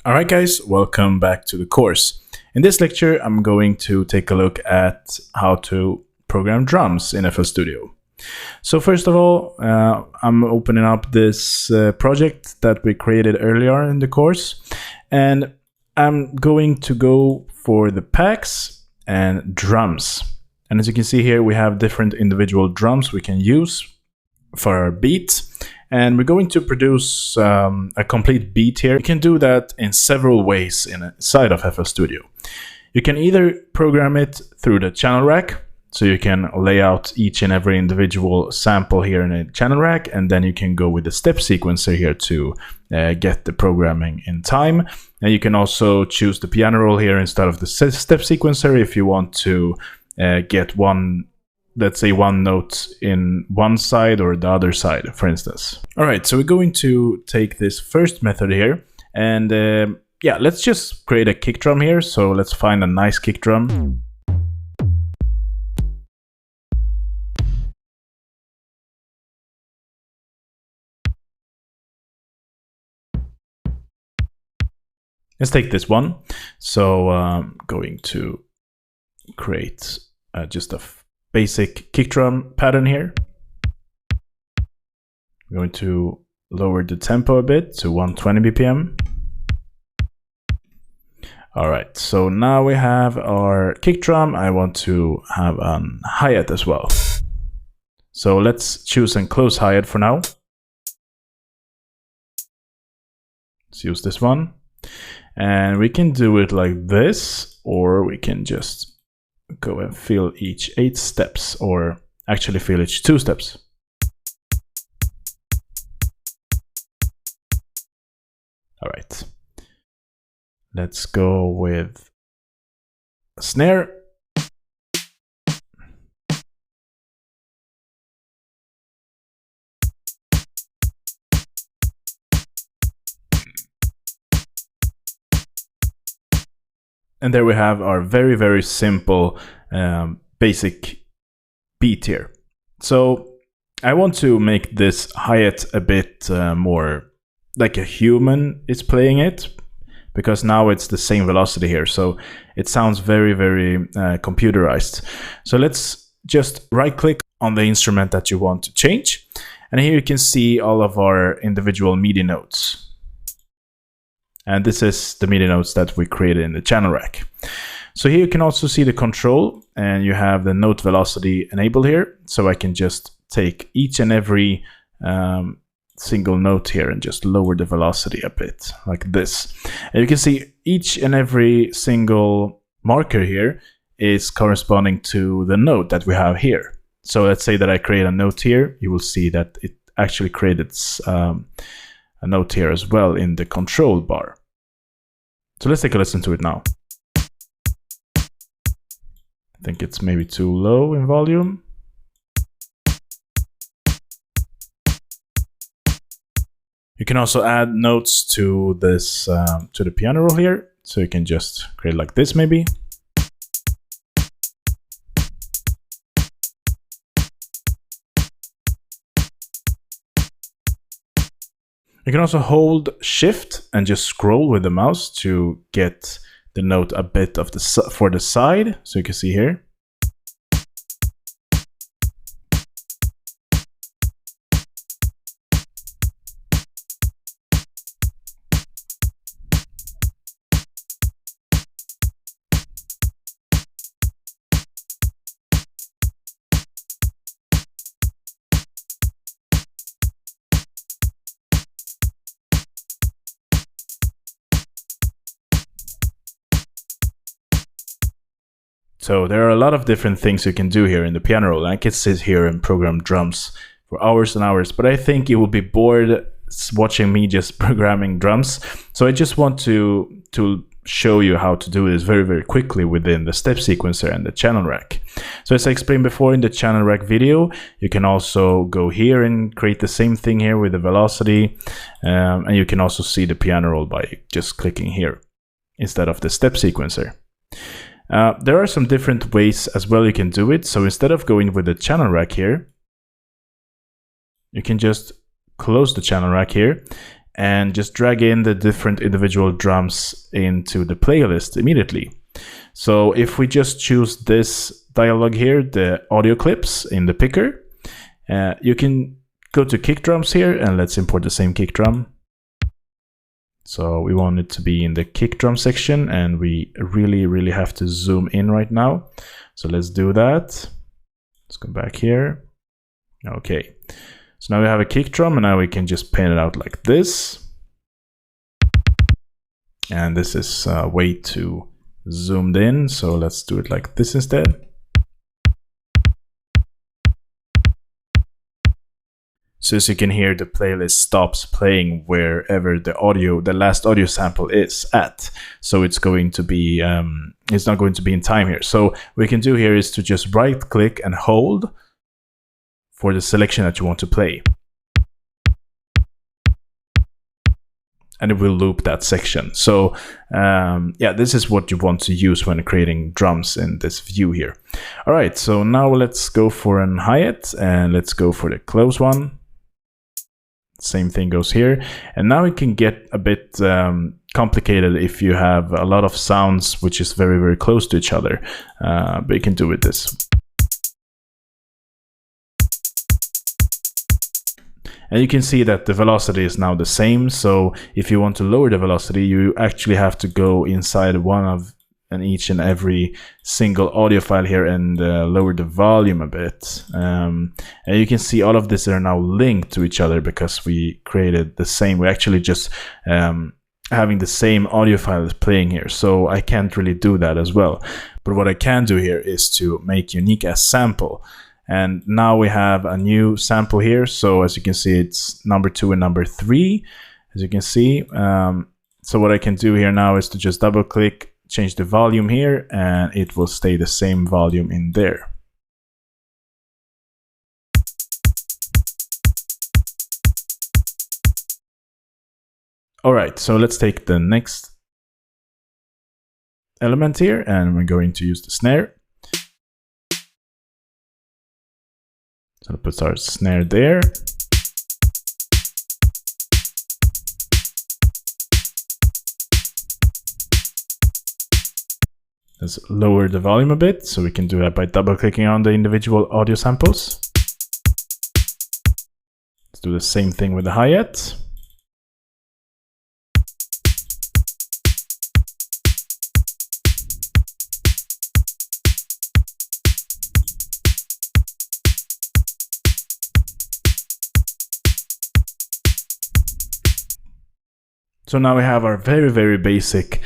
Alright guys, welcome back to the course. In this lecture, I'm going to take a look at how to program drums in FL Studio. So first of all, I'm opening up this project that we created earlier in the course, and I'm going to go for the packs and drums. And as you can see here, we have different individual drums we can use for our beat. And we're going to produce a complete beat here. You can do that in several ways inside of FL Studio. You can either program it through the channel rack, so you can lay out each and every individual sample here in a channel rack, and then you can go with the step sequencer here to get the programming in time. And you can also choose the piano roll here instead of the step sequencer if you want to get one, let's say, one note in one side or the other side, for instance. All right, so we're going to take this first method here, and yeah, let's just create a kick drum here. So let's find a nice kick drum. Let's take this one. So I'm going to create just a basic kick drum pattern here. I'm going to lower the tempo a bit to 120 BPM. All right, so now we have our kick drum. I want to have a hi-hat as well. So let's choose a close hi-hat for now. Let's use this one. And we can do it like this, or we can just go and fill each 8 steps, or actually fill each 2 steps. All right. Let's go with a snare. And there we have our very, very simple basic beat here. So I want to make this hi-hat a bit more like a human is playing it, because now it's the same velocity here. So it sounds very, very computerized. So let's just right click on the instrument that you want to change. And here you can see all of our individual MIDI notes. And this is the MIDI notes that we created in the channel rack. So here you can also see the control, and you have the note velocity enabled here. So I can just take each and every single note here and just lower the velocity a bit like this. And you can see each and every single marker here is corresponding to the note that we have here. So let's say that I create a note here. You will see that it actually created a note here as well in the control bar. So let's take a listen to it now. I think it's maybe too low in volume. You can also add notes to this to the piano roll here. So you can just create like this maybe. You can also hold shift and just scroll with the mouse to get the note a bit of the for the side. So you can see here. So there are a lot of different things you can do here in the piano roll. I could sit here and program drums for hours and hours, but I think you will be bored watching me just programming drums. So I just want to show you how to do this very, very quickly within the step sequencer and the channel rack. So as I explained before in the channel rack video, you can also go here and create the same thing here with the velocity. And you can also see the piano roll by just clicking here instead of the step sequencer. There are some different ways as well you can do it. So instead of going with the channel rack here, you can just close the channel rack here and just drag in the different individual drums into the playlist immediately. So if we just choose this dialog here, the audio clips in the picker, you can go to kick drums here, and let's import the same kick drum. So we want it to be in the kick drum section, and we really have to zoom in right now. So let's do that. Let's go back here. Okay. So now we have a kick drum, and now we can just paint it out like this. And this is way too zoomed in, so let's do it like this instead. So as you can hear, the playlist stops playing wherever the last audio sample is at. So it's going to be, it's not going to be in time here. So what we can do here is to just right click and hold for the selection that you want to play. And it will loop that section. So yeah, this is what you want to use when creating drums in this view here. All right, so now let's go for an hi-hat, and let's go for the close one. Same thing goes here. And now it can get a bit complicated if you have a lot of sounds which is very close to each other, but you can do with this. And you can see that the velocity is now the same. So if you want to lower the velocity, you actually have to go inside one of each and every single audio file here and lower the volume a bit. And you can see all of this are now linked to each other because we created the same. We actually just having the same audio files playing here. So I can't really do that as well. But what I can do here is to make unique as sample. And now we have a new sample here. So as you can see, it's number 2 and number 3, as you can see. So what I can do here now is to just double click, change the volume here, and it will stay the same volume in there. All right, so let's take the next element here, and we're going to use the snare. So it puts our snare there. Let's lower the volume a bit, so we can do that by double clicking on the individual audio samples. Let's do the same thing with the hi-hat. So now we have our very basic